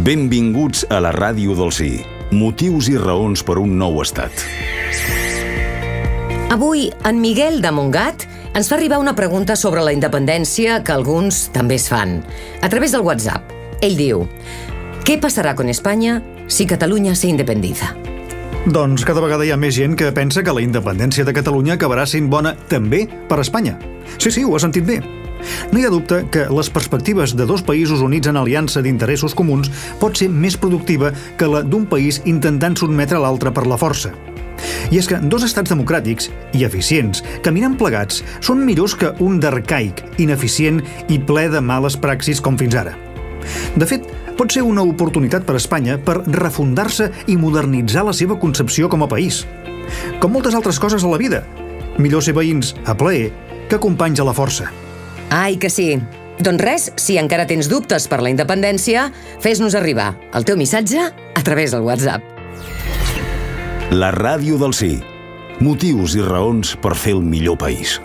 Benvinguts a la Ràdio del Sí. Motius i raons per un nou estat. Avui, en Miguel de Montgat ens fa arribar una pregunta sobre la independència que alguns també es fan, a través del WhatsApp. Ell diu: ¿Qué pasará con España si Cataluña se independiza? Doncs cada vegada hi ha més gent que pensa que la independència de Catalunya acabarà sent bona també per Espanya. Sí, ho has sentit bé. No hi ha dubte que les perspectives de dos països units en aliança d'interessos comuns pot ser més productiva que la d'un país intentant sotmetre l'altre per la força. I és que dos estats democràtics i eficients, caminant plegats, són millors que un d'arcaic, ineficient i ple de males praxis com fins ara. De fet, pot ser una oportunitat per a Espanya per refundar-se i modernitzar la seva concepció com a país. Com moltes altres coses a la vida, millor ser veïns a plaer que companys a la força. Ai, que sí. Doncs res, si encara tens dubtes per la independència, fes-nos arribar el teu missatge a través del WhatsApp. La Ràdio del Sí. Motius i raons per fer el millor país.